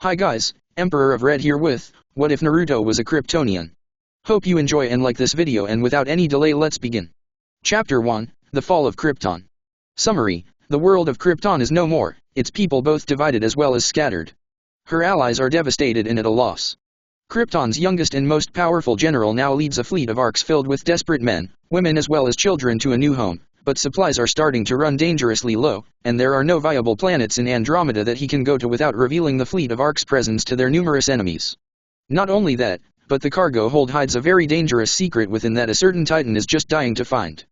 Hi guys, Emperor of Red here with, what if Naruto was a Kryptonian? Hope you enjoy and like this video, and without any delay let's begin. Chapter 1, The Fall of Krypton. Summary: the world of Krypton is no more, its people both divided as well as scattered. Her allies are devastated and at a loss. Krypton's youngest and most powerful general now leads a fleet of arks filled with desperate men, women as well as children to a new home, but supplies are starting to run dangerously low, and there are no viable planets in Andromeda that he can go to without revealing the fleet of arks' presence to their numerous enemies. Not only that, but the cargo hold hides a very dangerous secret within that a certain Titan is just dying to find.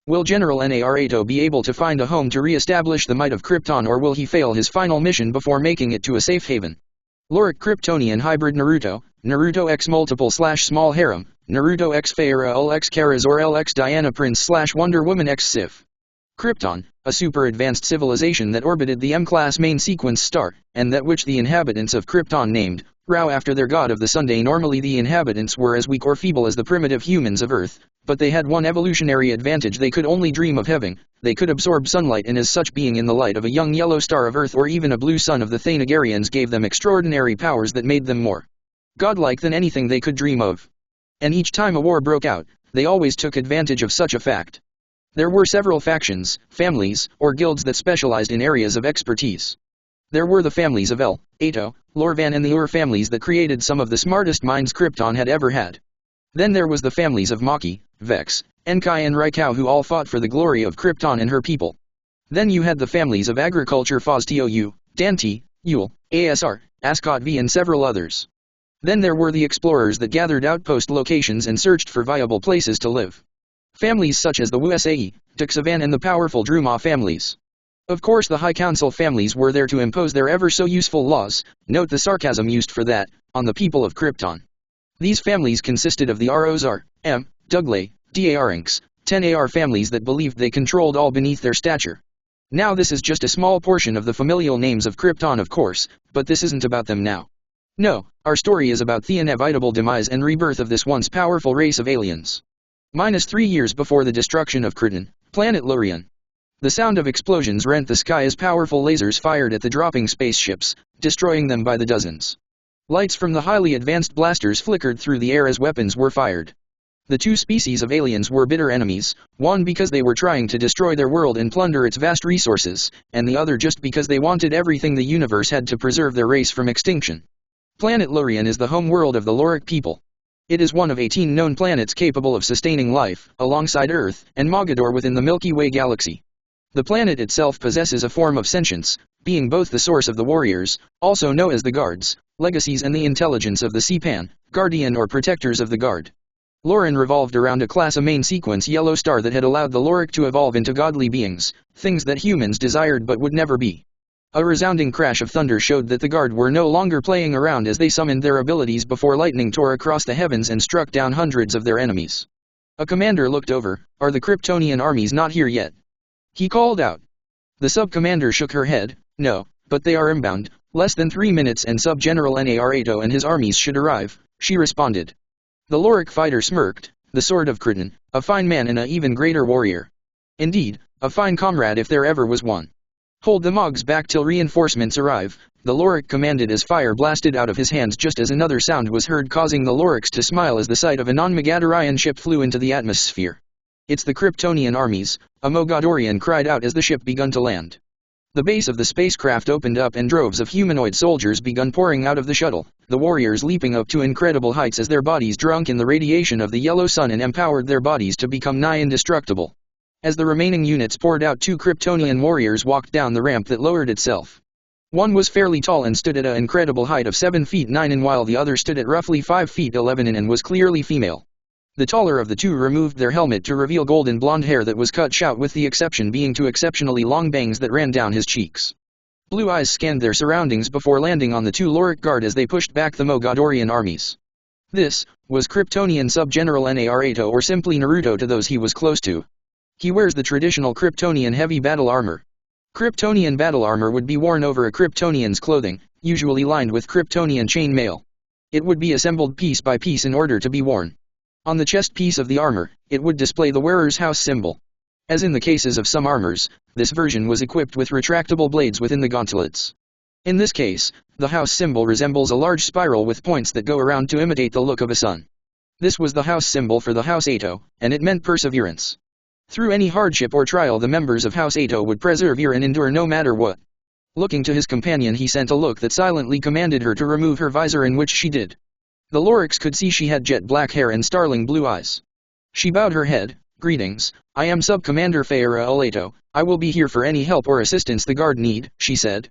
Will General Naruto be able to find a home to re-establish the might of Krypton, or will he fail his final mission before making it to a safe haven? Loric Kryptonian Hybrid Naruto, Naruto X multiple / small harem, Naruto X Feyre ul X Karazor L X Diana Prince / Wonder Woman X Sif. Krypton, a super-advanced civilization that orbited the M-class main sequence star, and that which the inhabitants of Krypton named Rao after their god of the Sunday. Normally the inhabitants were as weak or feeble as the primitive humans of Earth, but they had one evolutionary advantage they could only dream of having: they could absorb sunlight, and as such being in the light of a young yellow star of Earth or even a blue sun of the Thanagarians gave them extraordinary powers that made them more godlike than anything they could dream of. And each time a war broke out, they always took advantage of such a fact. There were several factions, families, or guilds that specialized in areas of expertise. There were the families of El, Ato, Lorvan and the Ur families that created some of the smartest minds Krypton had ever had. Then there was the families of Maki, Vex, Enkai and Raikau, who all fought for the glory of Krypton and her people. Then you had the families of agriculture Faz-Tou, Danti, Yule, Asr, Ascot V and several others. Then there were the explorers that gathered outpost locations and searched for viable places to live. Families such as the Wusae, Tuxavan and the powerful Druma families. Of course the High Council families were there to impose their ever-so-useful laws, note the sarcasm used for that, on the people of Krypton. These families consisted of the Rosr, M, Dugley, Darinx, 10 Ar families that believed they controlled all beneath their stature. Now this is just a small portion of the familial names of Krypton, of course, but this isn't about them now. No, our story is about the inevitable demise and rebirth of this once powerful race of aliens. -3 years before the destruction of Krypton, planet Lorien. The sound of explosions rent the sky as powerful lasers fired at the dropping spaceships, destroying them by the dozens. Lights from the highly advanced blasters flickered through the air as weapons were fired. The two species of aliens were bitter enemies, one because they were trying to destroy their world and plunder its vast resources, and the other just because they wanted everything the universe had to preserve their race from extinction. Planet Lorien is the home world of the Loric people. It is one of 18 known planets capable of sustaining life, alongside Earth and Mogador within the Milky Way galaxy. The planet itself possesses a form of sentience, being both the source of the warriors, also known as the guards, legacies, and the intelligence of the Sepan, guardian or protectors of the guard. Lorien revolved around a class A main sequence yellow star that had allowed the Loric to evolve into godly beings, things that humans desired but would never be. A resounding crash of thunder showed that the guard were no longer playing around as they summoned their abilities before lightning tore across the heavens and struck down hundreds of their enemies. A commander looked over. Are the Kryptonian armies not here yet? He called out. The sub-commander shook her head. No, but they are inbound, less than 3 minutes and Sub-General Naruto and his armies should arrive, she responded. The Loric fighter smirked. The Sword of Krypton, a fine man and an even greater warrior. Indeed, a fine comrade if there ever was one. Hold the Mogs back till reinforcements arrive, the Loric commanded as fire blasted out of his hands just as another sound was heard, causing the Lorics to smile as the sight of a non-Mogadorian ship flew into the atmosphere. It's the Kryptonian armies, a Mogadorian cried out as the ship begun to land. The base of the spacecraft opened up and droves of humanoid soldiers begun pouring out of the shuttle, the warriors leaping up to incredible heights as their bodies drunk in the radiation of the yellow sun and empowered their bodies to become nigh indestructible. As the remaining units poured out, 2 Kryptonian warriors walked down the ramp that lowered itself. One was fairly tall and stood at an incredible height of 7 feet 9 in, while the other stood at roughly 5 feet 11 in and was clearly female. The taller of the two removed their helmet to reveal golden blonde hair that was cut short, with the exception being 2 exceptionally long bangs that ran down his cheeks. Blue eyes scanned their surroundings before landing on the 2 Loric guard as they pushed back the Mogadorian armies. This was Kryptonian Sub-General Naruto, or simply Naruto to those he was close to. He wears the traditional Kryptonian heavy battle armor. Kryptonian battle armor would be worn over a Kryptonian's clothing, usually lined with Kryptonian chain mail. It would be assembled piece by piece in order to be worn. On the chest piece of the armor, it would display the wearer's house symbol. As in the cases of some armors, this version was equipped with retractable blades within the gauntlets. In this case, the house symbol resembles a large spiral with points that go around to imitate the look of a sun. This was the house symbol for the House Ato, and it meant perseverance. Through any hardship or trial the members of House Ato would persevere and endure no matter what. Looking to his companion he sent a look that silently commanded her to remove her visor, in which she did. The Lorix could see she had jet black hair and starling blue eyes. She bowed her head. Greetings, I am Sub-Commander Feyre Alato, I will be here for any help or assistance the guard need, she said.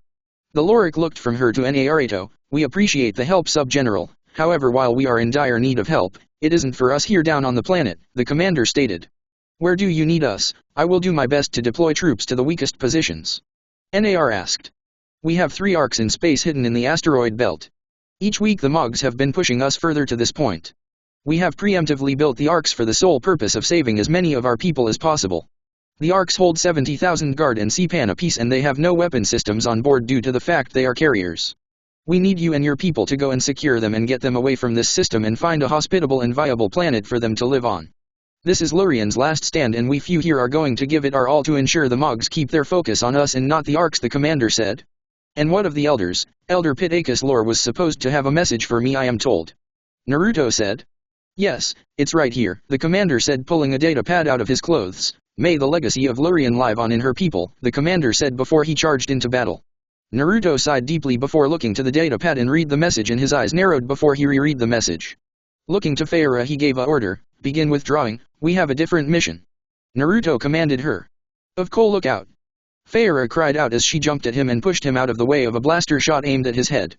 The Loric looked from her to Narato. We appreciate the help, Sub-General, however while we are in dire need of help, it isn't for us here down on the planet, the commander stated. Where do you need us? I will do my best to deploy troops to the weakest positions. Nar asked. We have 3 arks in space hidden in the asteroid belt. Each week the Mogs have been pushing us further to this point. We have preemptively built the arks for the sole purpose of saving as many of our people as possible. The arks hold 70,000 guard and Sepan apiece and they have no weapon systems on board due to the fact they are carriers. We need you and your people to go and secure them and get them away from this system and find a hospitable and viable planet for them to live on. This is Lorien's last stand and we few here are going to give it our all to ensure the Mogs keep their focus on us and not the arks, the commander said. And what of the elders? Elder Pitacus Lore was supposed to have a message for me, I am told. Naruto said. Yes, it's right here, the commander said, pulling a data pad out of his clothes. May the legacy of Lorien live on in her people, the commander said before he charged into battle. Naruto sighed deeply before looking to the data pad and read the message, and his eyes narrowed before he reread the message. Looking to Feyre he gave a order, begin withdrawing, we have a different mission. Naruto commanded her. Of course, look out. Feyre cried out as she jumped at him and pushed him out of the way of a blaster shot aimed at his head.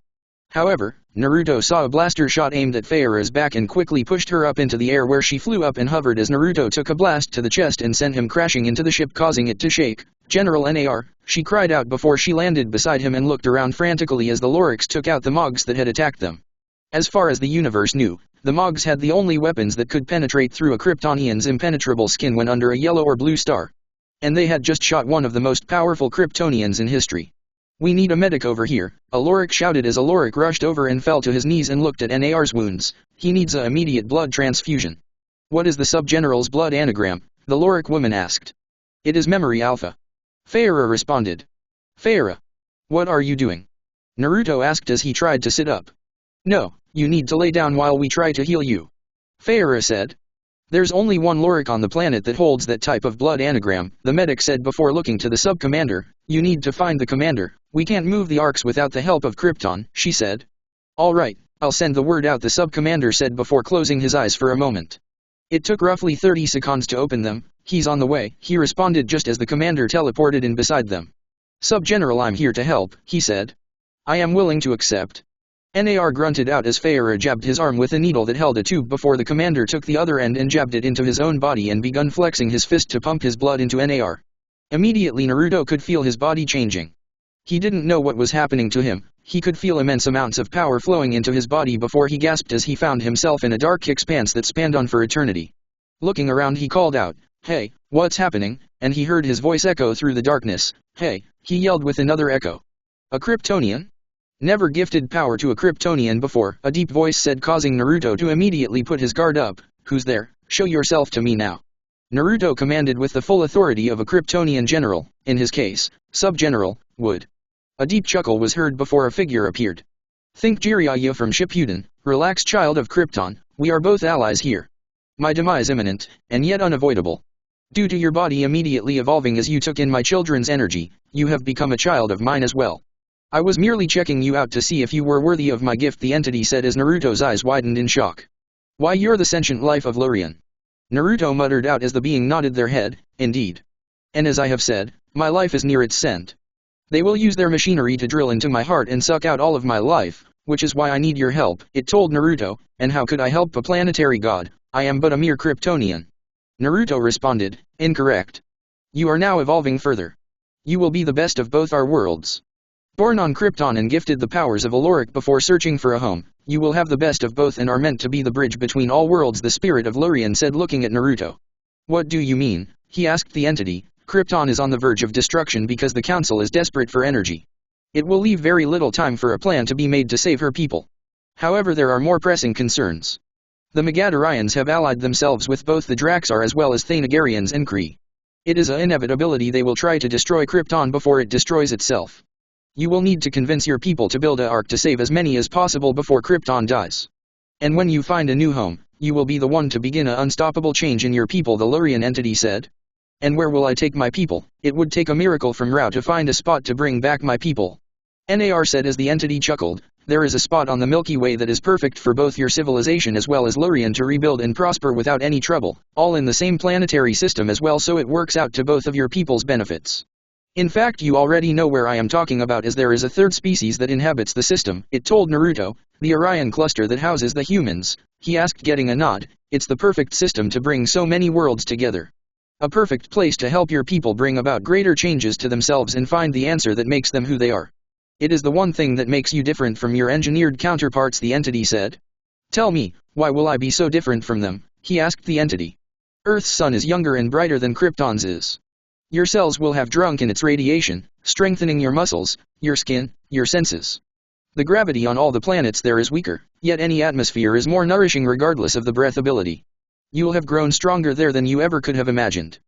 However, Naruto saw a blaster shot aimed at Feyre's back and quickly pushed her up into the air, where she flew up and hovered as Naruto took a blast to the chest and sent him crashing into the ship, causing it to shake. General Nar, she cried out before she landed beside him and looked around frantically as the Lorix took out the Mogs that had attacked them. As far as the universe knew, the Mogs had the only weapons that could penetrate through a Kryptonian's impenetrable skin when under a yellow or blue star. And they had just shot one of the most powerful Kryptonians in history. We need a medic over here, a Loric shouted as a Loric rushed over and fell to his knees and looked at Nar's wounds. He needs an immediate blood transfusion. What is the sub-general's blood anagram? The Loric woman asked. It is Memory Alpha. Feyre responded. Feyre. What are you doing? Naruto asked as he tried to sit up. No, you need to lay down while we try to heal you. Feyre said. There's only one Loric on the planet that holds that type of blood anagram, the medic said before looking to the sub-commander. You need to find the commander. We can't move the arks without the help of Krypton, she said. Alright, I'll send the word out, the sub-commander said before closing his eyes for a moment. It took roughly 30 seconds to open them. He's on the way, he responded just as the commander teleported in beside them. Sub-general, I'm here to help, he said. I am willing to accept. Nar grunted out as Feyre jabbed his arm with a needle that held a tube before the commander took the other end and jabbed it into his own body and begun flexing his fist to pump his blood into Nar. Immediately Naruto could feel his body changing. He didn't know what was happening to him. He could feel immense amounts of power flowing into his body before he gasped as he found himself in a dark expanse that spanned on for eternity. Looking around he called out, "Hey, what's happening?" and he heard his voice echo through the darkness. "Hey," he yelled with another echo. A Kryptonian? Never gifted power to a Kryptonian before, a deep voice said, causing Naruto to immediately put his guard up. Who's there? Show yourself to me now. Naruto commanded with the full authority of a Kryptonian general, in his case, sub-general, would. A deep chuckle was heard before a figure appeared. Think Jiraiya from Shippuden, relax child of Krypton, we are both allies here. My demise imminent, and yet unavoidable. Due to your body immediately evolving as you took in my children's energy, you have become a child of mine as well. I was merely checking you out to see if you were worthy of my gift, the entity said as Naruto's eyes widened in shock. Why, you're the sentient life of Lorien. Naruto muttered out as the being nodded their head, indeed. And as I have said, my life is near its end. They will use their machinery to drill into my heart and suck out all of my life, which is why I need your help, it told Naruto, and how could I help a planetary god? I am but a mere Kryptonian. Naruto responded, incorrect. You are now evolving further. You will be the best of both our worlds. Born on Krypton and gifted the powers of a Loric before searching for a home, you will have the best of both and are meant to be the bridge between all worlds, the spirit of Lorien said looking at Naruto. What do you mean? He asked the entity. Krypton is on the verge of destruction because the council is desperate for energy. It will leave very little time for a plan to be made to save her people. However, there are more pressing concerns. The Megadarians have allied themselves with both the Draxar as well as Thanagarians and Kree. It is an inevitability they will try to destroy Krypton before it destroys itself. You will need to convince your people to build a ark to save as many as possible before Krypton dies. And when you find a new home, you will be the one to begin an unstoppable change in your people, the Lorien entity said. And where will I take my people? It would take a miracle from Rao to find a spot to bring back my people. Nar said as the entity chuckled. There is a spot on the Milky Way that is perfect for both your civilization as well as Lorien to rebuild and prosper without any trouble, all in the same planetary system as well, so it works out to both of your people's benefits. In fact, you already know where I am talking about, as there is a third species that inhabits the system, it told Naruto, the Orion cluster that houses the humans. He asked, getting a nod. It's the perfect system to bring so many worlds together. A perfect place to help your people bring about greater changes to themselves and find the answer that makes them who they are. It is the one thing that makes you different from your engineered counterparts, the entity said. Tell me, why will I be so different from them? He asked the entity. Earth's sun is younger and brighter than Krypton's is. Your cells will have drunk in its radiation, strengthening your muscles, your skin, your senses. The gravity on all the planets there is weaker, yet any atmosphere is more nourishing regardless of the breath ability. You will have grown stronger there than you ever could have imagined.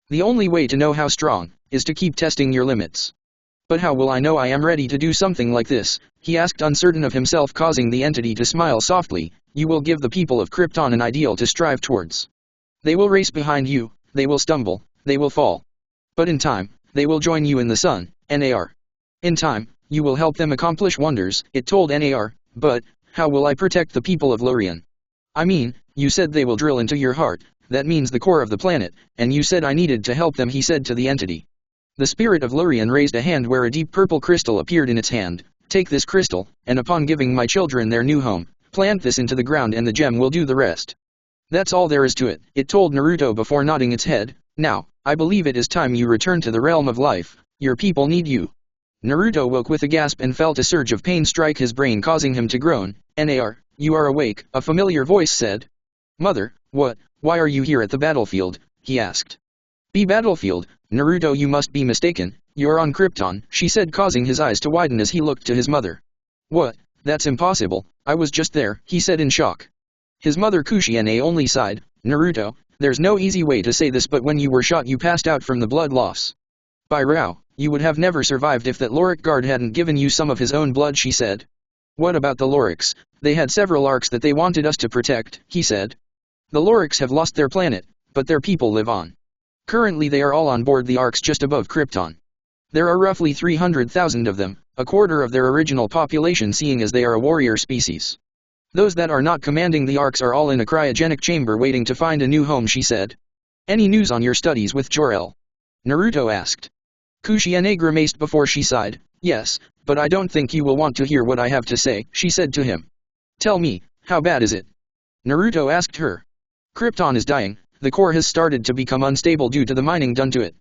The only way to know how strong is to keep testing your limits. But how will I know I am ready to do something like this? He asked, uncertain of himself, causing the entity to smile softly. You will give the people of Krypton an ideal to strive towards. They will race behind you, they will stumble, they will fall. But in time, they will join you in the sun, Nar. In time, you will help them accomplish wonders, it told Nar. But how will I protect the people of Lorien? I mean, you said they will drill into your heart, that means the core of the planet, and you said I needed to help them, he said to the entity. The spirit of Lorien raised a hand where a deep purple crystal appeared in its hand. Take this crystal, and upon giving my children their new home, plant this into the ground and the gem will do the rest. That's all there is to it, it told Naruto before nodding its head. Now, I believe it is time you return to the realm of life. Your people need you. Naruto woke with a gasp and felt a surge of pain strike his brain, causing him to groan. Nar, you are awake, a familiar voice said. Mother, what? Why are you here at the battlefield? He asked. The battlefield? Naruto, you must be mistaken. You're on Krypton, she said, causing his eyes to widen as he looked to his mother. What? That's impossible. I was just there, he said in shock. His mother Kuchiane only sighed. Naruto, there's no easy way to say this, but when you were shot you passed out from the blood loss. By Rao, you would have never survived if that Lorik guard hadn't given you some of his own blood, she said. What about the Loriks? They had several arks that they wanted us to protect, he said. The Loriks have lost their planet, but their people live on. Currently they are all on board the arks just above Krypton. There are roughly 300,000 of them, a quarter of their original population, seeing as they are a warrior species. Those that are not commanding the arks are all in a cryogenic chamber waiting to find a new home, she said. Any news on your studies with Jor-El? Naruto asked. Kuchiane grimaced before she sighed. Yes, but I don't think you will want to hear what I have to say, she said to him. Tell me, how bad is it? Naruto asked her. Krypton is dying. The core has started to become unstable due to the mining done to it.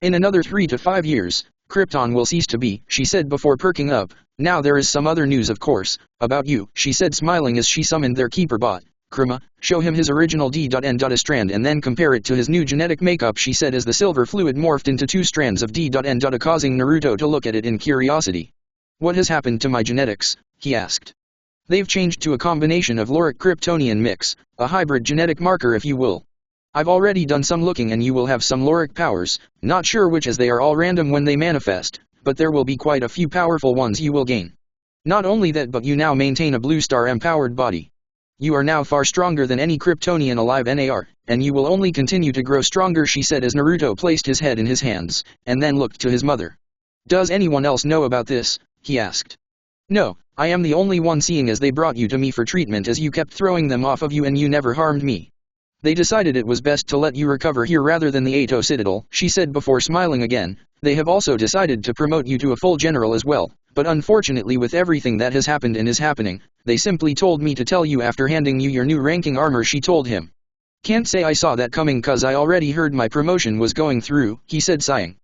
In another 3 to 5 years, Krypton will cease to be, she said before perking up. Now there is some other news, of course, about you, she said, smiling as she summoned their keeper bot. Krima, show him his original D.N. strand and then compare it to his new genetic makeup, she said as the silver fluid morphed into 2 strands of D.N. causing Naruto to look at it in curiosity. What has happened to my genetics? He asked. They've changed to a combination of Lorik Kryptonian mix, a hybrid genetic marker if you will. I've already done some looking and you will have some Lorik powers, not sure which as they are all random when they manifest, but there will be quite a few powerful ones you will gain. Not only that, but you now maintain a blue star empowered body. You are now far stronger than any Kryptonian alive, Nar, and you will only continue to grow stronger, she said as Naruto placed his head in his hands, and then looked to his mother. Does anyone else know about this? He asked. No, I am the only one, seeing as they brought you to me for treatment as you kept throwing them off of you and you never harmed me. They decided it was best to let you recover here rather than the Ato Citadel, she said before smiling again. They have also decided to promote you to a full general as well, but unfortunately with everything that has happened and is happening, they simply told me to tell you after handing you your new ranking armor, she told him. Can't say I saw that coming cause I already heard my promotion was going through, he said sighing.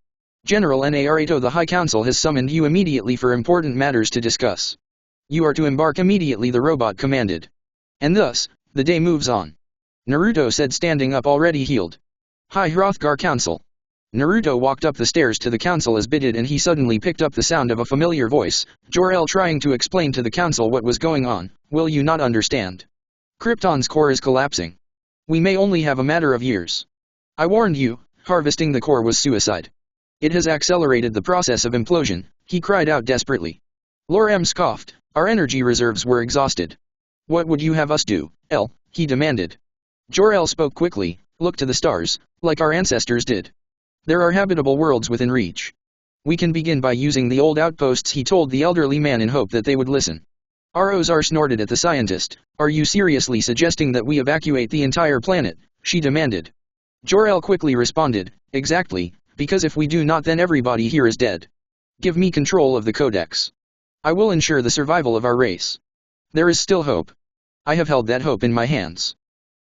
General Naruto, the High Council has summoned you immediately for important matters to discuss. You are to embark immediately, the robot commanded. And thus, the day moves on. Naruto said, standing up already healed. High Hrothgar Council. Naruto walked up the stairs to the council as bidden and he suddenly picked up the sound of a familiar voice. Jor-El trying to explain to the council what was going on. Will you not understand? Krypton's core is collapsing. We may only have a matter of years. I warned you, harvesting the core was suicide. It has accelerated the process of implosion, he cried out desperately. Lorien scoffed. Our energy reserves were exhausted. What would you have us do, El? He demanded. Jor-El spoke quickly. Look to the stars, like our ancestors did. There are habitable worlds within reach. We can begin by using the old outposts, he told the elderly man in hope that they would listen. Rosar snorted at the scientist. Are you seriously suggesting that we evacuate the entire planet? She demanded. Jor-El quickly responded, exactly, because if we do not then everybody here is dead. Give me control of the Codex. I will ensure the survival of our race. There is still hope. I have held that hope in my hands.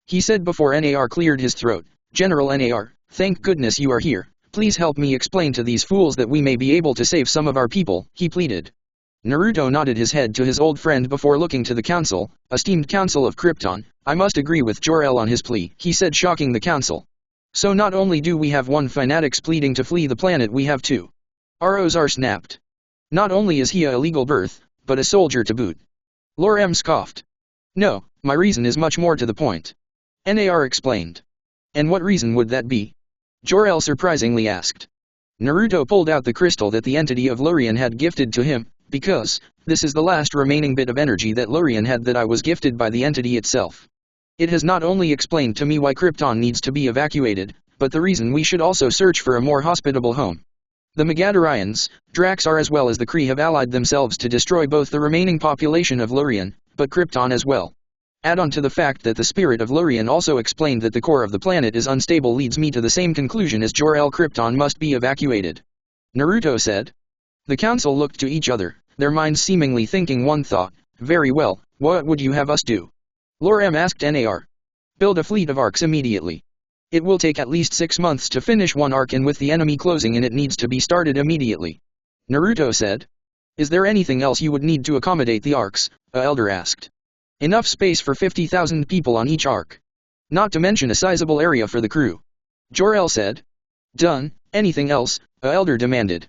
He said before Nar cleared his throat. General Nar, thank goodness you are here. Please help me explain to these fools that we may be able to save some of our people, he pleaded. Naruto nodded his head to his old friend before looking to the council. Esteemed Council of Krypton, I must agree with Jor-El on his plea, he said, shocking the council. So not only do we have one fanatics pleading to flee the planet, we have two. Rosar snapped. Not only is he a illegal birth, but a soldier to boot. Lorien scoffed. No, my reason is much more to the point. Nar explained. And what reason would that be? Jor-El surprisingly asked. Naruto pulled out the crystal that the entity of Lorien had gifted to him, because, this is the last remaining bit of energy that Lorien had that I was gifted by the entity itself. It has not only explained to me why Krypton needs to be evacuated, but the reason we should also search for a more hospitable home. The Megadorians, Draxar as well as the Kree have allied themselves to destroy both the remaining population of Lorien, but Krypton as well. Add on to the fact that the spirit of Lorien also explained that the core of the planet is unstable leads me to the same conclusion as Jor-El. Krypton must be evacuated. Naruto said. The council looked to each other, their minds seemingly thinking one thought. Very well, what would you have us do? Lorien asked Nar. Build a fleet of arks immediately. It will take at least 6 months to finish one ark, and with the enemy closing in it needs to be started immediately. Naruto said. Is there anything else you would need to accommodate the arks? A elder asked. Enough space for 50,000 people on each ark. Not to mention a sizable area for the crew. Jor-El said. Done. Anything else? A elder demanded.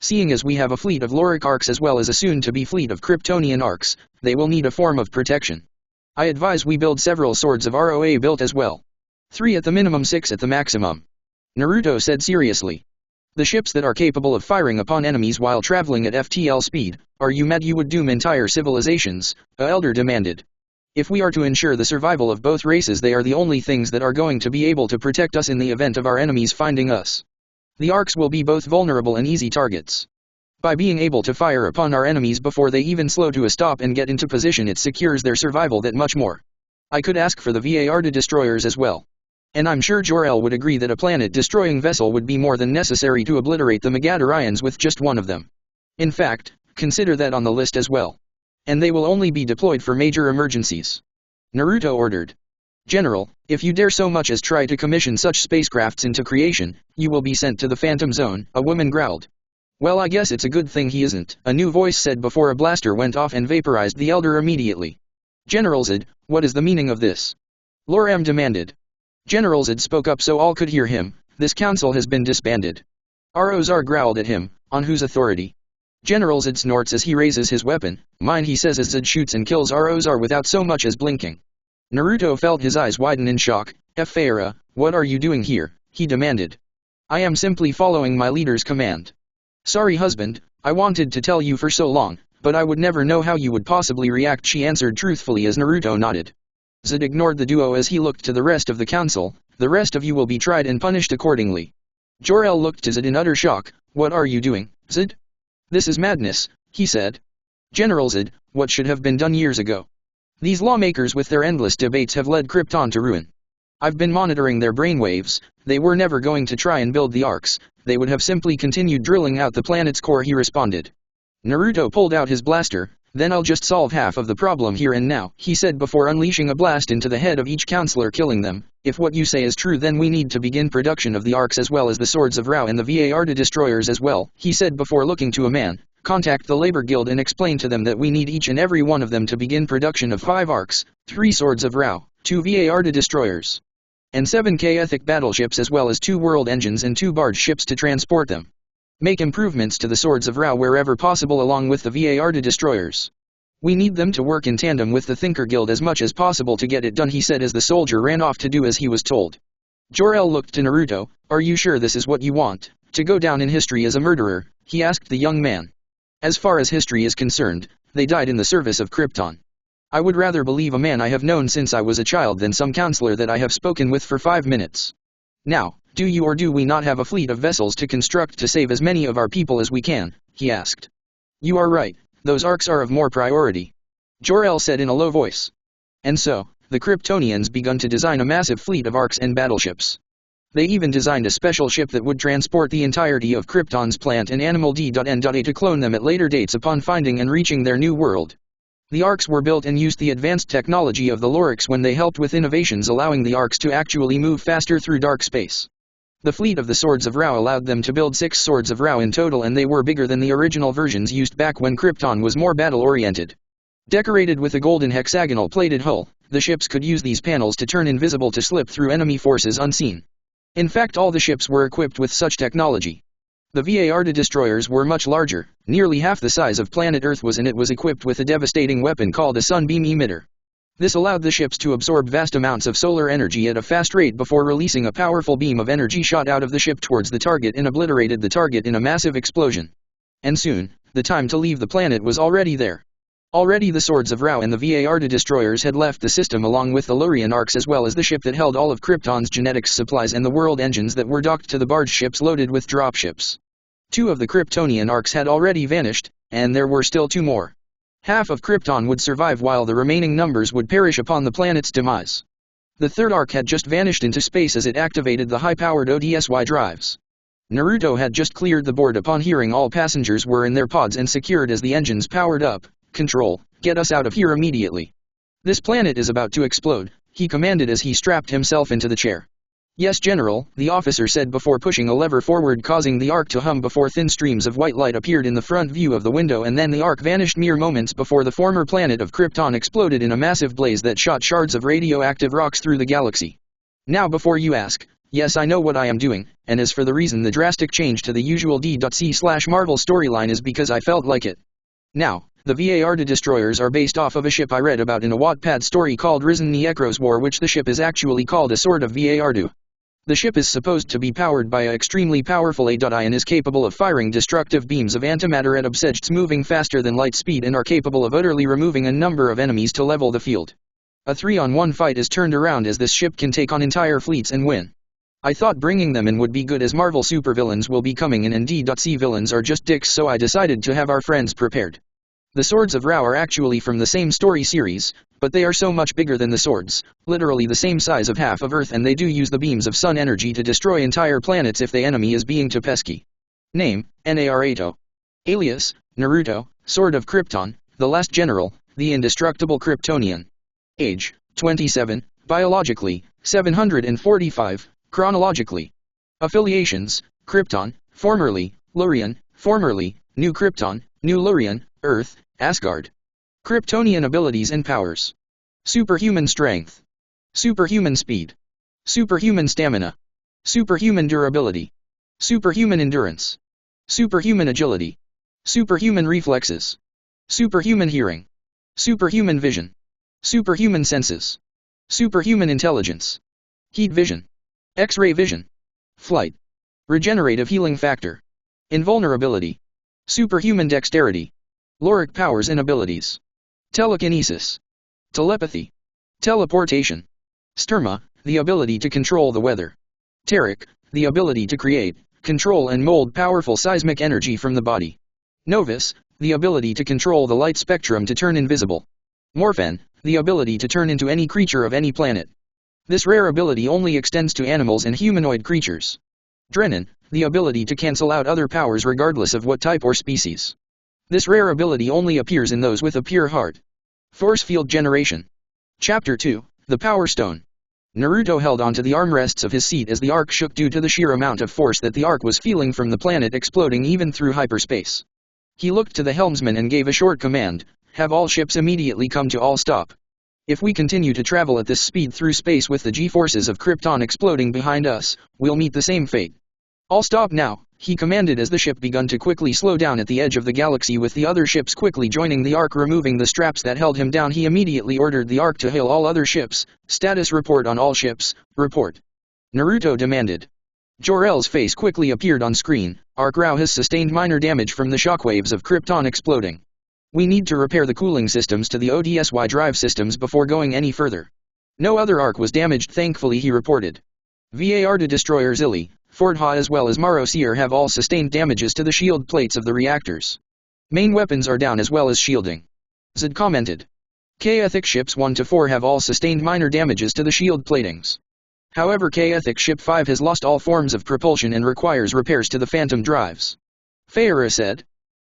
Seeing as we have a fleet of Loric arks as well as a soon-to-be fleet of Kryptonian arks, they will need a form of protection. I advise we build several swords of ROA built as well. 3 at the minimum, 6 at the maximum. Naruto said seriously. The ships that are capable of firing upon enemies while traveling at FTL speed, are you mad? You would doom entire civilizations, a elder demanded. If we are to ensure the survival of both races, they are the only things that are going to be able to protect us in the event of our enemies finding us. The arks will be both vulnerable and easy targets. By being able to fire upon our enemies before they even slow to a stop and get into position, it secures their survival that much more. I could ask for the VAR to destroyers as well. And I'm sure Jor-El would agree that a planet-destroying vessel would be more than necessary to obliterate the Megadorians with just one of them. In fact, consider that on the list as well. And they will only be deployed for major emergencies. Naruto ordered. General, if you dare so much as try to commission such spacecrafts into creation, you will be sent to the Phantom Zone, a woman growled. Well, I guess it's a good thing he isn't, a new voice said before a blaster went off and vaporized the elder immediately. General Zed, what is the meaning of this? Lorien demanded. General Zed spoke up so all could hear him. This council has been disbanded. Rosar growled at him. On whose authority? General Zed snorts as he raises his weapon. Mine, he says as Zed shoots and kills Rosar without so much as blinking. Naruto felt his eyes widen in shock. Fara, what are you doing here? He demanded. I am simply following my leader's command. Sorry husband, I wanted to tell you for so long, but I would never know how you would possibly react, she answered truthfully as Naruto nodded. Zed ignored the duo as he looked to the rest of the council. The rest of you will be tried and punished accordingly. Jor-El looked to Zed in utter shock. What are you doing, Zed? This is madness, he said. General Zed, what should have been done years ago? These lawmakers with their endless debates have led Krypton to ruin. I've been monitoring their brainwaves. They were never going to try and build the arks. They would have simply continued drilling out the planet's core, he responded. Naruto pulled out his blaster. Then I'll just solve half of the problem here and now, he said before unleashing a blast into the head of each counselor, killing them. If what you say is true, then we need to begin production of the arks as well as the swords of Rao and the VAR to destroyers as well, he said before looking to a man. Contact the labor guild and explain to them that we need each and every one of them to begin production of 5 arks, 3 swords of Rao, 2 VAR to destroyers, and 7 K-ethic battleships as well as 2 world engines and 2 barge ships to transport them. Make improvements to the swords of Rao wherever possible along with the VAR to destroyers. We need them to work in tandem with the Thinker Guild as much as possible to get it done, he said as the soldier ran off to do as he was told. Jor-El looked to Naruto. Are you sure this is what you want, to go down in history as a murderer? He asked the young man. As far as history is concerned, they died in the service of Krypton. I would rather believe a man I have known since I was a child than some counselor that I have spoken with for 5 minutes. Now, do you or do we not have a fleet of vessels to construct to save as many of our people as we can? He asked. You are right, those arks are of more priority, Jor-El said in a low voice. And so, the Kryptonians begun to design a massive fleet of arks and battleships. They even designed a special ship that would transport the entirety of Krypton's plant and animal D.N.A to clone them at later dates upon finding and reaching their new world. The arks were built and used the advanced technology of the Loriks when they helped with innovations allowing the arks to actually move faster through dark space. The fleet of the Swords of Ra allowed them to build 6 Swords of Ra in total, and they were bigger than the original versions used back when Krypton was more battle-oriented. Decorated with a golden hexagonal plated hull, the ships could use these panels to turn invisible to slip through enemy forces unseen. In fact, all the ships were equipped with such technology. The VAR destroyers were much larger, nearly half the size of planet Earth was, and it was equipped with a devastating weapon called a sunbeam emitter. This allowed the ships to absorb vast amounts of solar energy at a fast rate before releasing a powerful beam of energy shot out of the ship towards the target and obliterated the target in a massive explosion. And soon, the time to leave the planet was already there. Already the Swords of Ra and the VAR destroyers had left the system along with the Lorien arks, as well as the ship that held all of Krypton's genetics supplies and the world engines that were docked to the barge ships loaded with dropships. 2 of the Kryptonian arks had already vanished, and there were still 2 more. Half of Krypton would survive while the remaining numbers would perish upon the planet's demise. The 3rd ark had just vanished into space as it activated the high-powered ODSY drives. Naruto had just cleared the board upon hearing all passengers were in their pods and secured as the engines powered up. Control, get us out of here immediately. This planet is about to explode, he commanded as he strapped himself into the chair. Yes, General, the officer said before pushing a lever forward, causing the ark to hum before thin streams of white light appeared in the front view of the window, and then the ark vanished mere moments before the former planet of Krypton exploded in a massive blaze that shot shards of radioactive rocks through the galaxy. Now before you ask, yes, I know what I am doing, and as for the reason the drastic change to the usual D.C/Marvel storyline is because I felt like it. Now, the VAR destroyers are based off of a ship I read about in a Wattpad story called Risen Niekro's War, which the ship is actually called a sort of VAR-2. The ship is supposed to be powered by an extremely powerful AI and is capable of firing destructive beams of antimatter at objects moving faster than light speed and are capable of utterly removing a number of enemies to level the field. A 3-on-1 fight is turned around as this ship can take on entire fleets and win. I thought bringing them in would be good as Marvel supervillains will be coming in and D.C villains are just dicks, so I decided to have our friends prepared. The Swords of Ra are actually from the same story series, but they are so much bigger than the swords, literally the same size of half of Earth, and they do use the beams of sun energy to destroy entire planets if the enemy is being too pesky. Name, Naruto. Alias, Naruto, Sword of Krypton, the last general, the indestructible Kryptonian. Age, 27, biologically, 745, chronologically. Affiliations, Krypton, formerly, Lorien, formerly, New Krypton, New Lorien, Earth, Asgard. Kryptonian abilities and powers. Superhuman strength. Superhuman speed. Superhuman stamina. Superhuman durability. Superhuman endurance. Superhuman agility. Superhuman reflexes. Superhuman hearing. Superhuman vision. Superhuman senses. Superhuman intelligence. Heat vision. X-ray vision. Flight. Regenerative healing factor. Invulnerability. Superhuman dexterity. Loric powers and abilities. Telekinesis. Telepathy. Teleportation. Sterma, the ability to control the weather. Teric, the ability to create, control and mold powerful seismic energy from the body. Novus, the ability to control the light spectrum to turn invisible. Morphen, the ability to turn into any creature of any planet. This rare ability only extends to animals and humanoid creatures. Drenin, the ability to cancel out other powers regardless of what type or species. This rare ability only appears in those with a pure heart. Force Field Generation. Chapter 2, The Power Stone. Naruto held onto the armrests of his seat as the ark shook due to the sheer amount of force that the ark was feeling from the planet exploding even through hyperspace. He looked to the helmsman and gave a short command, have all ships immediately come to all stop. If we continue to travel at this speed through space with the G-forces of Krypton exploding behind us, we'll meet the same fate. All stop now, he commanded as the ship begun to quickly slow down at the edge of the galaxy, with the other ships quickly joining the ark. Removing the straps that held him down, he immediately ordered the ark to hail all other ships. Status report on all ships, report. Naruto demanded. Jor-El's face quickly appeared on screen. Ark Rao has sustained minor damage from the shockwaves of Krypton exploding. We need to repair the cooling systems to the ODSY drive systems before going any further. No other Ark was damaged, thankfully, he reported. VAR to destroyer Zilli, Fordha as well as Marosier have all sustained damages to the shield plates of the reactors. Main weapons are down as well as shielding. Zed commented. K-Ethic ships 1 to 4 have all sustained minor damages to the shield platings. However, K-Ethic ship 5 has lost all forms of propulsion and requires repairs to the phantom drives. Feyre said.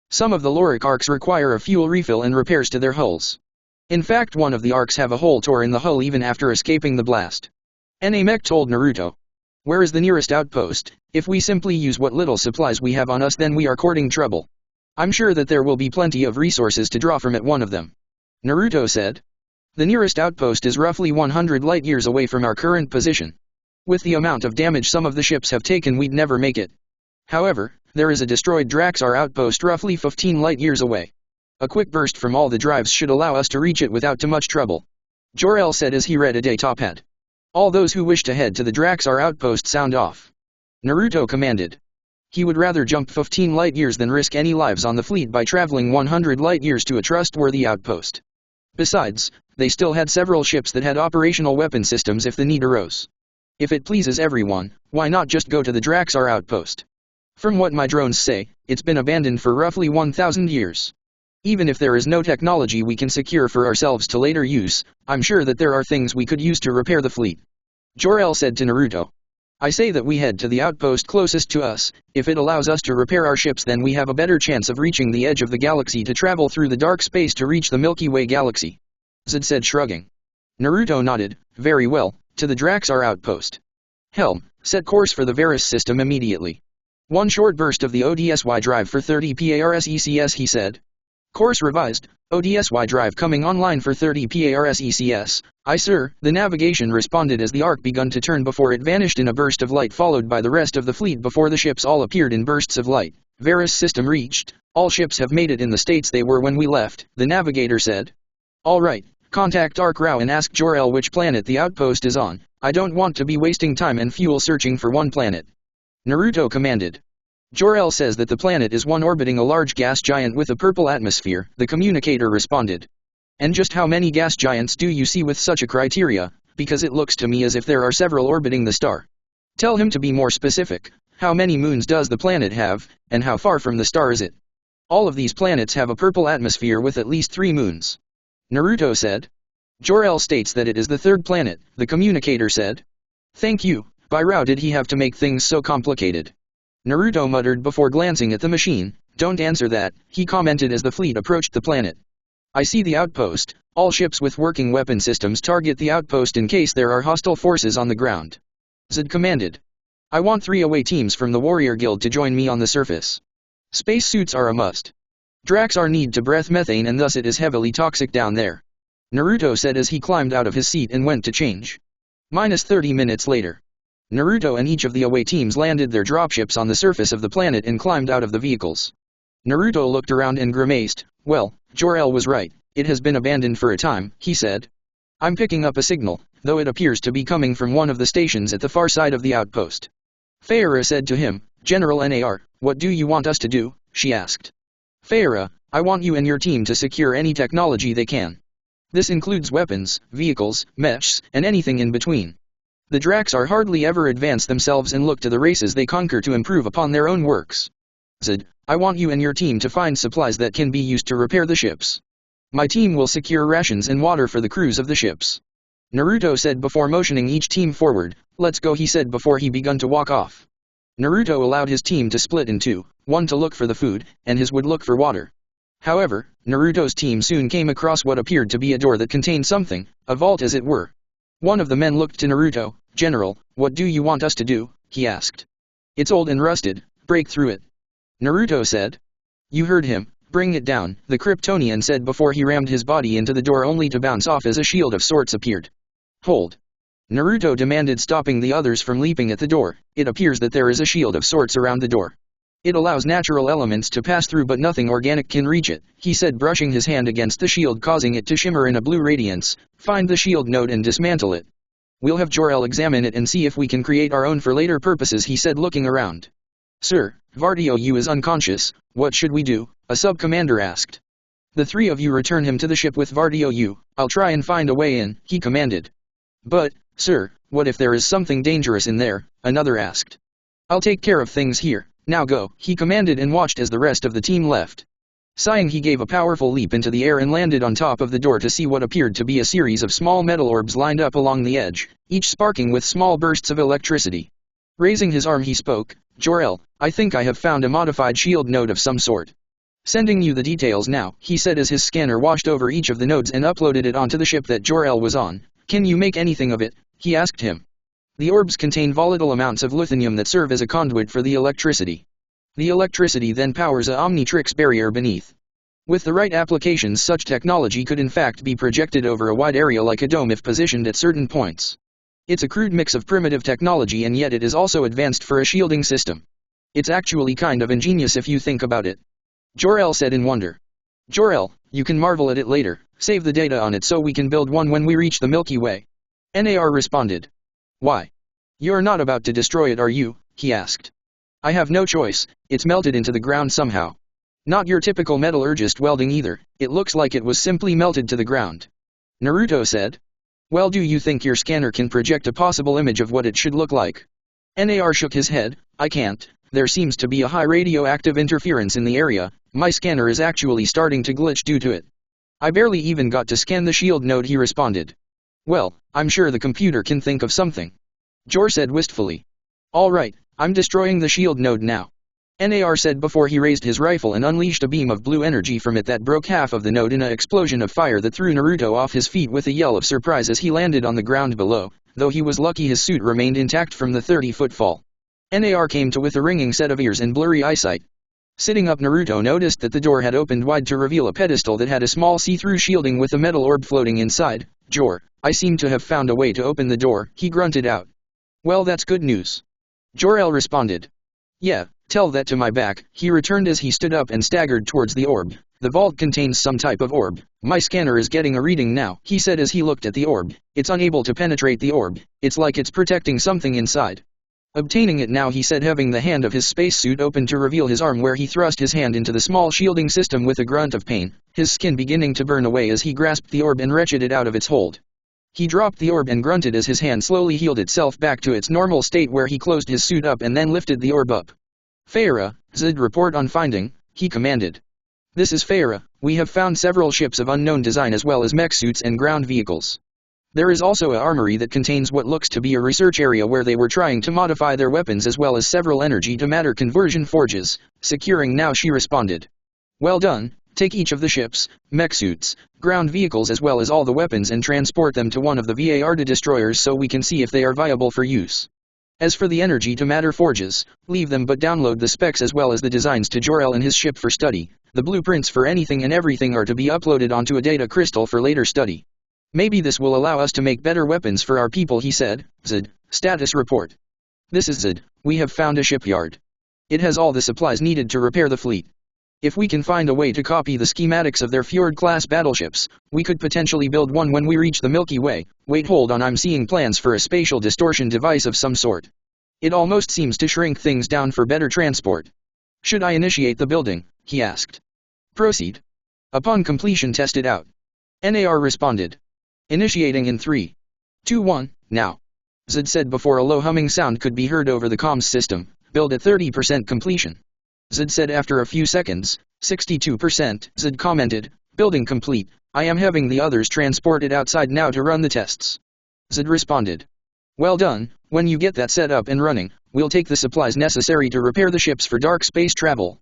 Some of the Loric arcs require a fuel refill and repairs to their hulls. In fact, one of the arcs have a hole tore in the hull even after escaping the blast. Namek told Naruto. Where is the nearest outpost? If we simply use what little supplies we have on us, then we are courting trouble. I'm sure that there will be plenty of resources to draw from at one of them. Naruto said. The nearest outpost is roughly 100 light-years away from our current position. With the amount of damage some of the ships have taken, we'd never make it. However, there is a destroyed Draxar outpost roughly 15 light-years away. A quick burst from all the drives should allow us to reach it without too much trouble. Jor-El said as he read a data pad. All those who wish to head to the Draxar outpost sound off. Naruto commanded. He would rather jump 15 light-years than risk any lives on the fleet by traveling 100 light-years to a trustworthy outpost. Besides, they still had several ships that had operational weapon systems if the need arose. If it pleases everyone, why not just go to the Draxar outpost? From what my drones say, it's been abandoned for roughly 1,000 years. Even if there is no technology we can secure for ourselves to later use, I'm sure that there are things we could use to repair the fleet. Jor-El said to Naruto. I say that we head to the outpost closest to us. If it allows us to repair our ships, then we have a better chance of reaching the edge of the galaxy to travel through the dark space to reach the Milky Way galaxy. Zed said, shrugging. Naruto nodded. Very well, to the Draxar outpost. Helm, set course for the Varus system immediately. One short burst of the ODSY drive for 30 PARSECS, he said. Course revised, ODSY drive coming online for 30 PARSECS. Aye sir, the navigation responded as the arc begun to turn before it vanished in a burst of light followed by the rest of the fleet before the ships all appeared in bursts of light. Varus system reached. All ships have made it in the states they were when we left, the navigator said. Alright, contact Ark Rao and ask Jor-El which planet the outpost is on. I don't want to be wasting time and fuel searching for one planet. Naruto commanded. Jor-El says that the planet is one orbiting a large gas giant with a purple atmosphere, the communicator responded. And just how many gas giants do you see with such a criteria, because it looks to me as if there are several orbiting the star. Tell him to be more specific. How many moons does the planet have, and how far from the star is it? All of these planets have a purple atmosphere with at least 3 moons. Naruto said. Jor-El states that it is the 3rd planet, the communicator said. Thank you, by Rao did he have to make things so complicated? Naruto muttered before glancing at the machine. Don't answer that, he commented as the fleet approached the planet. I see the outpost. All ships with working weapon systems target the outpost in case there are hostile forces on the ground. Zed commanded. I want 3 away teams from the Warrior Guild to join me on the surface. Space suits are a must. Draxar need to breathe methane and thus it is heavily toxic down there. Naruto said as he climbed out of his seat and went to change. Minus 30 minutes later. Naruto and each of the away teams landed their dropships on the surface of the planet and climbed out of the vehicles. Naruto looked around and grimaced. Well, Jor-El was right, it has been abandoned for a time, he said. I'm picking up a signal, though it appears to be coming from one of the stations at the far side of the outpost. Feyre said to him, General Nar, what do you want us to do? She asked. Feyre, I want you and your team to secure any technology they can. This includes weapons, vehicles, mechs, and anything in between. The Draxar hardly ever advance themselves and look to the races they conquer to improve upon their own works. Zed, I want you and your team to find supplies that can be used to repair the ships. My team will secure rations and water for the crews of the ships. Naruto said before motioning each team forward. Let's go, he said before he begun to walk off. Naruto allowed his team to split in 2, one to look for the food, and his would look for water. However, Naruto's team soon came across what appeared to be a door that contained something, a vault as it were. One of the men looked to Naruto. General, what do you want us to do? He asked. It's old and rusted, break through it. Naruto said. You heard him, bring it down, the Kryptonian said before he rammed his body into the door only to bounce off as a shield of sorts appeared. Hold. Naruto demanded, stopping the others from leaping at the door. It appears that there is a shield of sorts around the door. It allows natural elements to pass through but nothing organic can reach it, he said brushing his hand against the shield causing it to shimmer in a blue radiance. Find the shield node and dismantle it. We'll have Jor-El examine it and see if we can create our own for later purposes, he said, looking around. Sir, Vardio is unconscious, what should we do? A sub-commander asked. The three of you return him to the ship with Vardio. I'll try and find a way in, he commanded. But, sir, what if there is something dangerous in there? Another asked. I'll take care of things here, now go, he commanded and watched as the rest of the team left. Sighing, he gave a powerful leap into the air and landed on top of the door to see what appeared to be a series of small metal orbs lined up along the edge, each sparking with small bursts of electricity. Raising his arm, he spoke, Jor-El, I think I have found a modified shield node of some sort. Sending you the details now, he said as his scanner washed over each of the nodes and uploaded it onto the ship that Jor-El was on. Can you make anything of it? He asked him. The orbs contain volatile amounts of luthium that serve as a conduit for the electricity. The electricity then powers a Omnitrix barrier beneath. With the right applications, such technology could in fact be projected over a wide area like a dome if positioned at certain points. It's a crude mix of primitive technology and yet it is also advanced for a shielding system. It's actually kind of ingenious if you think about it. Jor-El said in wonder. Jor-El, you can marvel at it later, save the data on it so we can build one when we reach the Milky Way. Nar responded. Why? You're not about to destroy it, are you? He asked. I have no choice, it's melted into the ground somehow. Not your typical metallurgist welding either, it looks like it was simply melted to the ground. Naruto said. Well, do you think your scanner can project a possible image of what it should look like? Nar shook his head. I can't, there seems to be a high radioactive interference in the area, my scanner is actually starting to glitch due to it. I barely even got to scan the shield node, he responded. Well, I'm sure the computer can think of something. Jor said wistfully. Alright, I'm destroying the shield node now. Nar said before he raised his rifle and unleashed a beam of blue energy from it that broke half of the node in an explosion of fire that threw Naruto off his feet with a yell of surprise as he landed on the ground below, though he was lucky his suit remained intact from the 30-foot fall. Nar came to with a ringing set of ears and blurry eyesight. Sitting up, Naruto noticed that the door had opened wide to reveal a pedestal that had a small see-through shielding with a metal orb floating inside. Jor, I seem to have found a way to open the door, he grunted out. Well, that's good news. Jor-El responded. Yeah, tell that to my back, he returned as he stood up and staggered towards the orb. The vault contains some type of orb. My scanner is getting a reading now, he said as he looked at the orb. It's unable to penetrate the orb, it's like it's protecting something inside. Obtaining it now, he said, having the hand of his spacesuit open to reveal his arm where he thrust his hand into the small shielding system with a grunt of pain, his skin beginning to burn away as he grasped the orb and wrenched it out of its hold. He dropped the orb and grunted as his hand slowly healed itself back to its normal state where he closed his suit up and then lifted the orb up. Feyre, Zid, report on finding, he commanded. This is Feyre, we have found several ships of unknown design as well as mech suits and ground vehicles. There is also a armory that contains what looks to be a research area where they were trying to modify their weapons as well as several energy-to-matter conversion forges. Securing now, she responded. Well done, take each of the ships, mech suits, ground vehicles as well as all the weapons and transport them to one of the VAR destroyers so we can see if they are viable for use. As for the energy-to-matter forges, leave them but download the specs as well as the designs to Jor-El and his ship for study. The blueprints for anything and everything are to be uploaded onto a data crystal for later study. Maybe this will allow us to make better weapons for our people, he said. Zid, status report. This is Zid, we have found a shipyard. It has all the supplies needed to repair the fleet. If we can find a way to copy the schematics of their Fjord-class battleships, we could potentially build one when we reach the Milky Way. Wait, hold on, I'm seeing plans for a spatial distortion device of some sort. It almost seems to shrink things down for better transport. Should I initiate the building? He asked. Proceed. Upon completion, test it out. Nar responded. Initiating in 3, 2, 1, now. Zid said before a low humming sound could be heard over the comms system. Build at 30% completion. Zid said after a few seconds. 62%. Zid commented. Building complete. I am having the others transported outside now to run the tests. Zid responded. Well done, when you get that set up and running, we'll take the supplies necessary to repair the ships for dark space travel.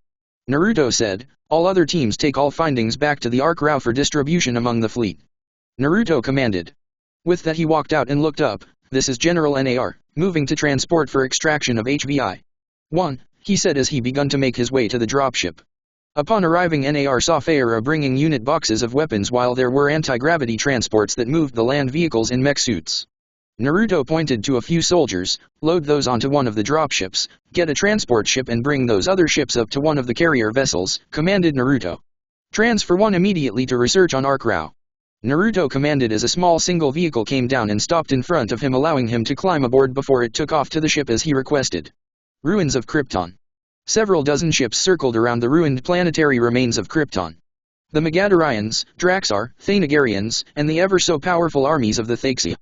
Naruto said. All other teams take all findings back to the Ark Rao for distribution among the fleet. Naruto commanded. With that he walked out and looked up. This is General Nar, moving to transport for extraction of HVI. 1, he said as he begun to make his way to the dropship. Upon arriving, Nar saw Feyre bringing unit boxes of weapons while there were anti-gravity transports that moved the land vehicles in mech suits. Naruto pointed to a few soldiers. Load those onto one of the dropships, get a transport ship and bring those other ships up to one of the carrier vessels, commanded Naruto. Transfer one immediately to research on Ark Rao. Naruto commanded as a small single vehicle came down and stopped in front of him, allowing him to climb aboard before it took off to the ship as he requested. Ruins of Krypton. Several dozen ships circled around the ruined planetary remains of Krypton. The Megadorians, Draxar, Thanagarians, and the ever-so-powerful armies of the Thaxia.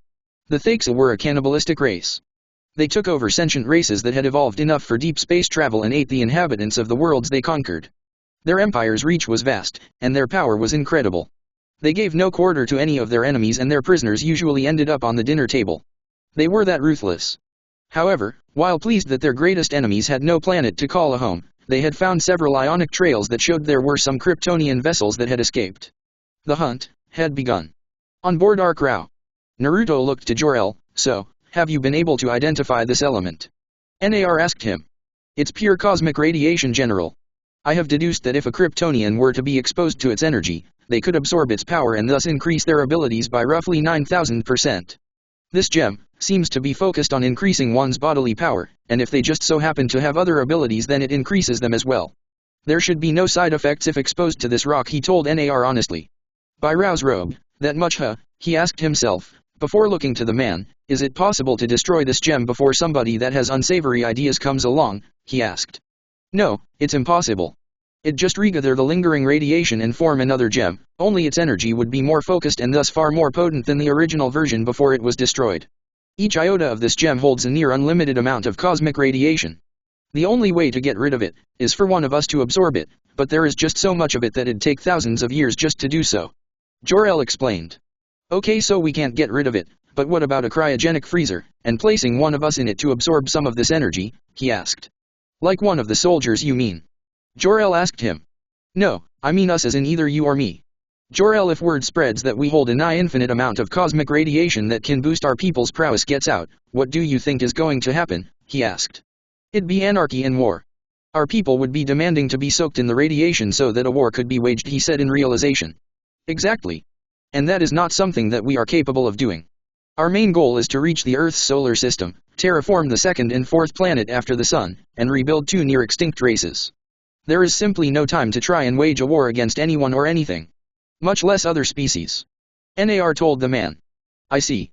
The Thaxia were a cannibalistic race. They took over sentient races that had evolved enough for deep space travel and ate the inhabitants of the worlds they conquered. Their empire's reach was vast, and their power was incredible. They gave no quarter to any of their enemies, and their prisoners usually ended up on the dinner table. They were that ruthless. However, while pleased that their greatest enemies had no planet to call a home, they had found several ionic trails that showed there were some Kryptonian vessels that had escaped. The hunt had begun. On board Ark Rao, Naruto looked to Jor-El. So, have you been able to identify this element? Nar asked him. It's pure cosmic radiation, General. I have deduced that if a Kryptonian were to be exposed to its energy, they could absorb its power and thus increase their abilities by roughly 9,000%. This gem seems to be focused on increasing one's bodily power, and if they just so happen to have other abilities, then it increases them as well. There should be no side effects if exposed to this rock, he told Nar honestly. By Rao's robe, that much he asked himself, before looking to the man. Is it possible to destroy this gem before somebody that has unsavory ideas comes along, he asked. No, it's impossible. It just regather the lingering radiation and form another gem, only its energy would be more focused and thus far more potent than the original version before it was destroyed. Each iota of this gem holds a near unlimited amount of cosmic radiation. The only way to get rid of it is for one of us to absorb it, but there is just so much of it that it'd take thousands of years just to do so. Jor-El explained. Okay, so we can't get rid of it, but what about a cryogenic freezer, and placing one of us in it to absorb some of this energy, he asked. Like one of the soldiers, you mean? Jor-El asked him. No, I mean us as in either you or me. Jor-El, if word spreads that we hold a nigh infinite amount of cosmic radiation that can boost our people's prowess gets out, what do you think is going to happen, he asked. It'd be anarchy and war. Our people would be demanding to be soaked in the radiation so that a war could be waged, he said in realization. Exactly. And that is not something that we are capable of doing. Our main goal is to reach the Earth's solar system, terraform the second and fourth planet after the Sun, and rebuild two near-extinct races. There is simply no time to try and wage a war against anyone or anything. Much less other species. Nar told the man. I see.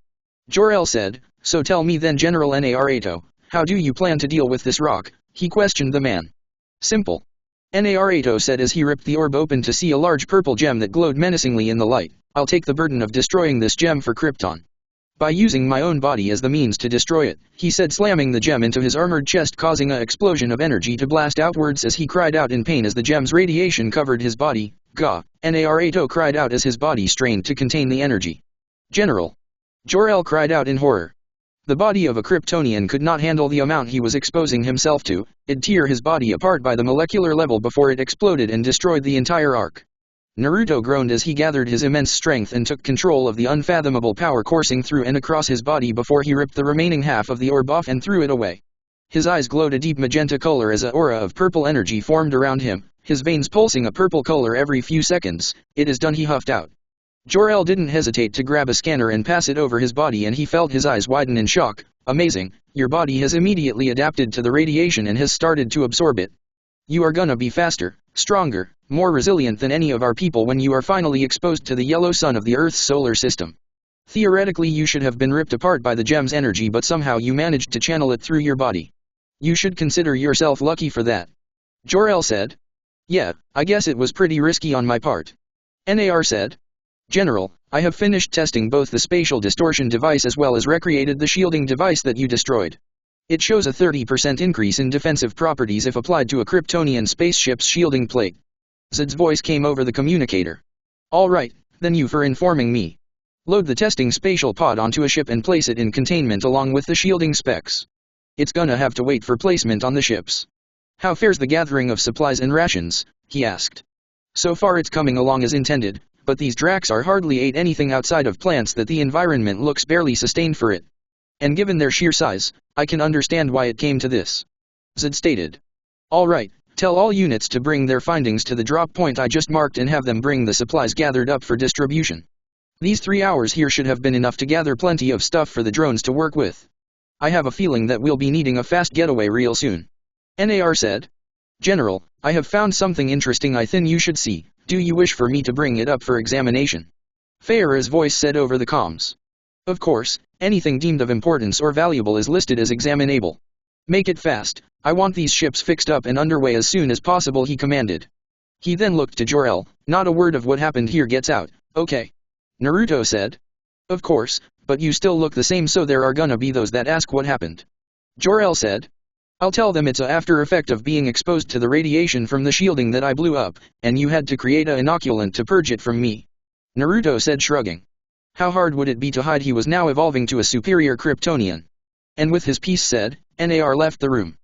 Jor-El said, so tell me then, General Naruto, how do you plan to deal with this rock, he questioned the man. Simple. Naruto said as he ripped the orb open to see a large purple gem that glowed menacingly in the light. I'll take the burden of destroying this gem for Krypton. By using my own body as the means to destroy it, he said, slamming the gem into his armored chest, causing an explosion of energy to blast outwards as he cried out in pain as the gem's radiation covered his body. Gah! Naruto cried out as his body strained to contain the energy. General! Jor-El cried out in horror. The body of a Kryptonian could not handle the amount he was exposing himself to. It'd tear his body apart by the molecular level before it exploded and destroyed the entire ark. Naruto groaned as he gathered his immense strength and took control of the unfathomable power coursing through and across his body before he ripped the remaining half of the orb off and threw it away. His eyes glowed a deep magenta color as an aura of purple energy formed around him, his veins pulsing a purple color every few seconds. It is done, he huffed out. Jor-El didn't hesitate to grab a scanner and pass it over his body, and he felt his eyes widen in shock. Amazing, your body has immediately adapted to the radiation and has started to absorb it. You are gonna be faster, stronger, more resilient than any of our people when you are finally exposed to the yellow sun of the Earth's solar system. Theoretically, you should have been ripped apart by the gem's energy, but somehow you managed to channel it through your body. You should consider yourself lucky for that. Jor-El said. Yeah, I guess it was pretty risky on my part. Nar said. General, I have finished testing both the spatial distortion device as well as recreated the shielding device that you destroyed. It shows a 30% increase in defensive properties if applied to a Kryptonian spaceship's shielding plate. Zed's voice came over the communicator. All right, then you for informing me. Load the testing spatial pod onto a ship and place it in containment along with the shielding specs. It's gonna have to wait for placement on the ships. How fares the gathering of supplies and rations? He asked. So far it's coming along as intended, but these Draxar hardly ate anything outside of plants that the environment looks barely sustained for it. And given their sheer size, I can understand why it came to this. Zed stated. All right, tell all units to bring their findings to the drop point I just marked and have them bring the supplies gathered up for distribution. These 3 hours here should have been enough to gather plenty of stuff for the drones to work with. I have a feeling that we'll be needing a fast getaway real soon. Nar said. General, I have found something interesting I think you should see. Do you wish for me to bring it up for examination? Feyre's voice said over the comms. Of course, anything deemed of importance or valuable is listed as examinable. Make it fast, I want these ships fixed up and underway as soon as possible, he commanded. He then looked to Jor-El. Not a word of what happened here gets out, okay? Naruto said. Of course, but you still look the same, so there are gonna be those that ask what happened. Jor-El said. I'll tell them it's a after effect of being exposed to the radiation from the shielding that I blew up, and you had to create a inoculant to purge it from me. Naruto said, shrugging. How hard would it be to hide he was now evolving to a superior Kryptonian? And with his piece said, Nar left the room.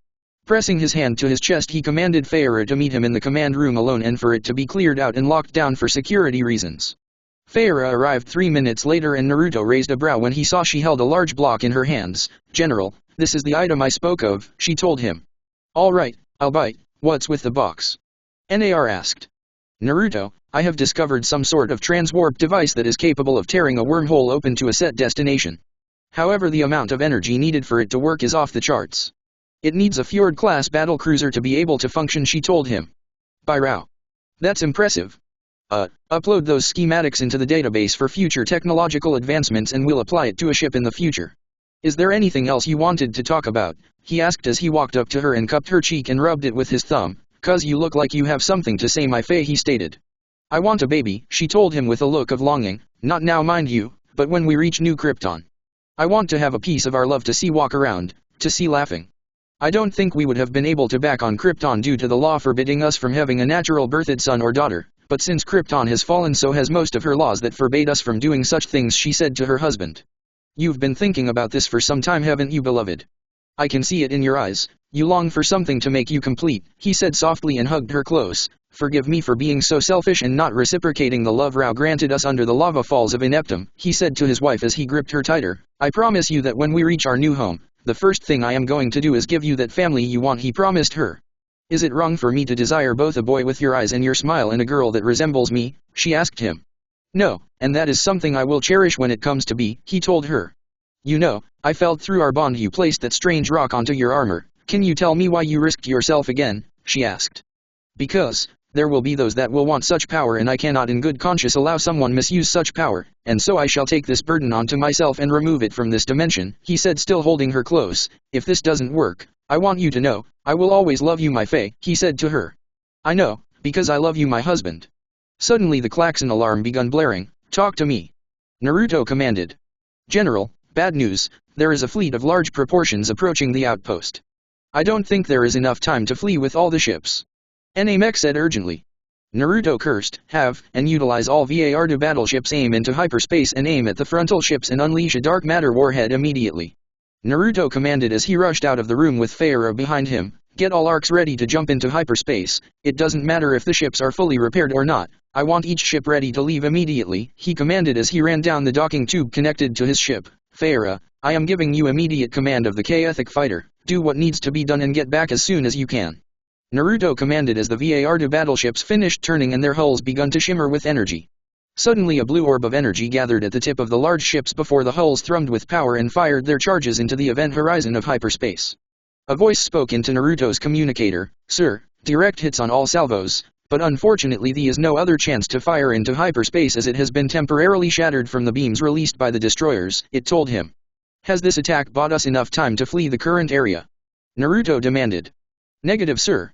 Pressing his hand to his chest, he commanded Feyre to meet him in the command room alone and for it to be cleared out and locked down for security reasons. Feyre arrived 3 minutes later and Naruto raised a brow when he saw she held a large block in her hands. General, this is the item I spoke of, she told him. All right, I'll bite. What's with the box? Nar asked. Naruto, I have discovered some sort of transwarp device that is capable of tearing a wormhole open to a set destination. However, the amount of energy needed for it to work is off the charts. It needs a Fjord-class battlecruiser to be able to function, she told him. Byrao. That's impressive. Upload those schematics into the database for future technological advancements and we'll apply it to a ship in the future. Is there anything else you wanted to talk about? He asked as he walked up to her and cupped her cheek and rubbed it with his thumb. Cuz you look like you have something to say, my fae, he stated. I want a baby, she told him with a look of longing. Not now, mind you, but when we reach New Krypton. I want to have a piece of our love to see walk around, to see laughing. I don't think we would have been able to back on Krypton due to the law forbidding us from having a natural birthed son or daughter, but since Krypton has fallen, so has most of her laws that forbade us from doing such things, she said to her husband. You've been thinking about this for some time, haven't you, beloved? I can see it in your eyes. You long for something to make you complete, he said softly and hugged her close. Forgive me for being so selfish and not reciprocating the love Rao granted us under the lava falls of Ineptum, he said to his wife as he gripped her tighter. I promise you that when we reach our new home, the first thing I am going to do is give you that family you want, he promised her. Is it wrong for me to desire both a boy with your eyes and your smile and a girl that resembles me? She asked him. No, and that is something I will cherish when it comes to be, he told her. You know, I felt through our bond you placed that strange rock onto your armor. Can you tell me why you risked yourself again? She asked. Because there will be those that will want such power, and I cannot in good conscience allow someone misuse such power, and so I shall take this burden onto myself and remove it from this dimension, he said, still holding her close. If this doesn't work, I want you to know, I will always love you, my fae, he said to her. I know, because I love you, my husband. Suddenly the klaxon alarm began blaring. Talk to me. Naruto commanded. General, bad news, there is a fleet of large proportions approaching the outpost. I don't think there is enough time to flee with all the ships. Namek said urgently. Naruto cursed, have, and utilize all VAR2 battleships, aim into hyperspace and aim at the frontal ships and unleash a dark matter warhead immediately. Naruto commanded as he rushed out of the room with Feyre behind him. Get all arks ready to jump into hyperspace. It doesn't matter if the ships are fully repaired or not. I want each ship ready to leave immediately, he commanded as he ran down the docking tube connected to his ship. Feyre, I am giving you immediate command of the K-ethic fighter. Do what needs to be done and get back as soon as you can. Naruto commanded as the VAR2 battleships finished turning and their hulls begun to shimmer with energy. Suddenly a blue orb of energy gathered at the tip of the large ships before the hulls thrummed with power and fired their charges into the event horizon of hyperspace. A voice spoke into Naruto's communicator. Sir, direct hits on all salvos, but unfortunately there is no other chance to fire into hyperspace as it has been temporarily shattered from the beams released by the destroyers, it told him. Has this attack bought us enough time to flee the current area? Naruto demanded. Negative, sir.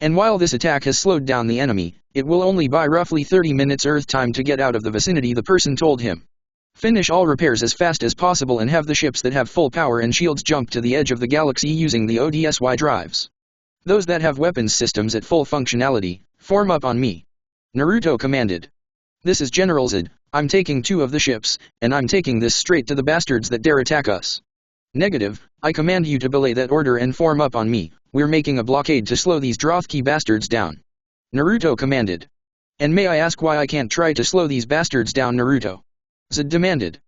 And while this attack has slowed down the enemy, it will only buy roughly 30 minutes Earth time to get out of the vicinity, the person told him. Finish all repairs as fast as possible and have the ships that have full power and shields jump to the edge of the galaxy using the ODSY drives. Those that have weapons systems at full functionality, form up on me. Naruto commanded. This is General Zed. I'm taking 2 of the ships, and I'm taking this straight to the bastards that dare attack us. Negative, I command you to belay that order and form up on me. We're making a blockade to slow these Drothki bastards down. Naruto commanded. And may I ask why I can't try to slow these bastards down, Naruto? Zed demanded.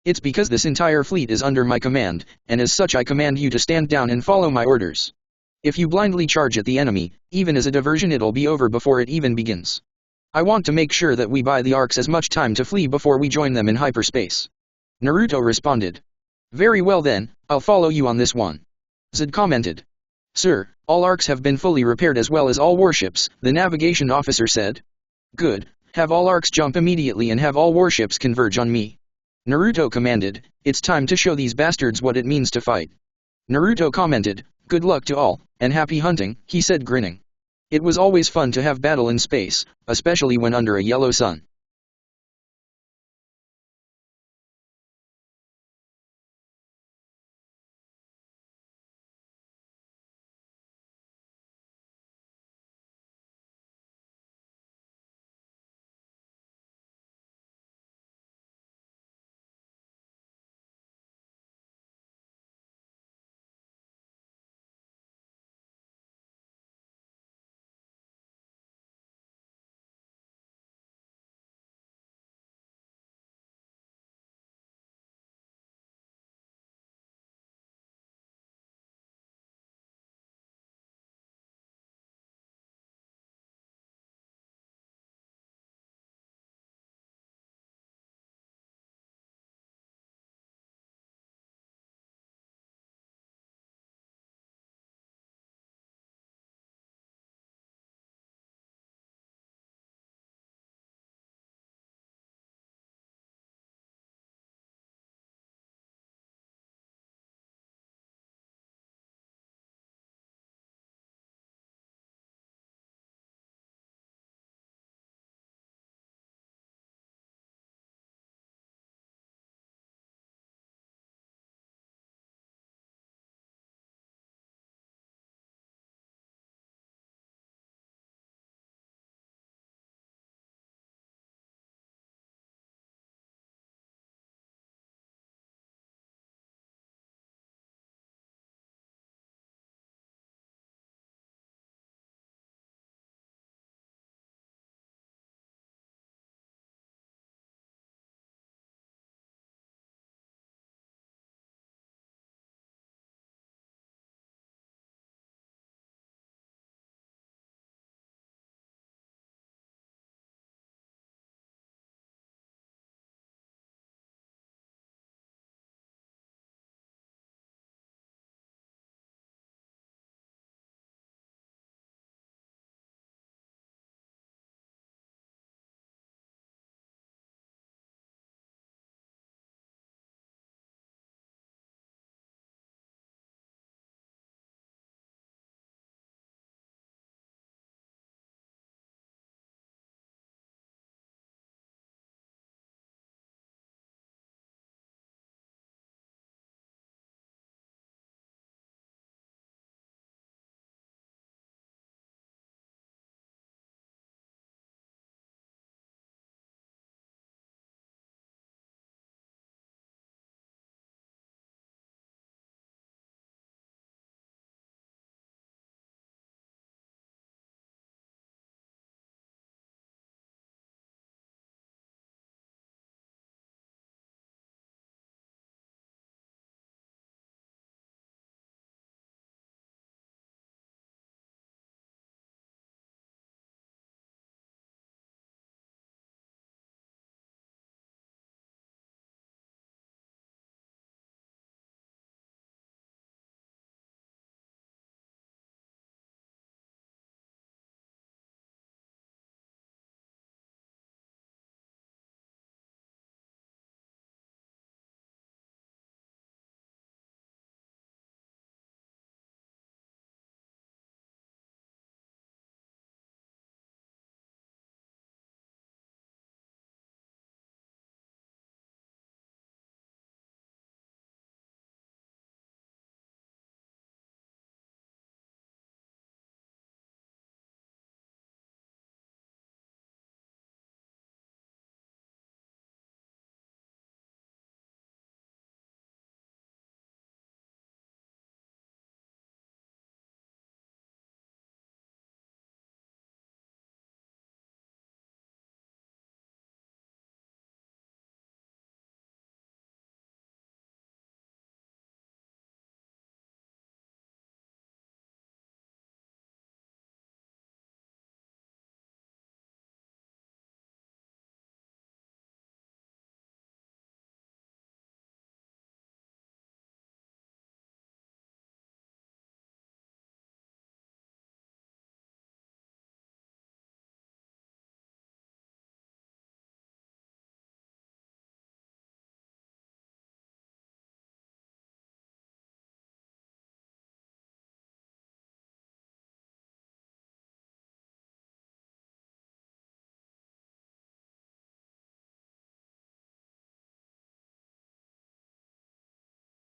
It's because this entire fleet is under my command, and as such I command you to stand down and follow my orders. If you blindly charge at the enemy, even as a diversion, it'll be over before it even begins. I want to make sure that we buy the arks as much time to flee before we join them in hyperspace. Naruto responded. Very well then, I'll follow you on this one. Zed commented. Sir, all arks have been fully repaired as well as all warships, the navigation officer said. Good, Have all arks jump immediately and have all warships converge on me. Naruto commanded, it's time to show these bastards what it means to fight. Naruto commented, good luck to all, and happy hunting, he said grinning. It was always fun to have battle in space, especially when under a yellow sun.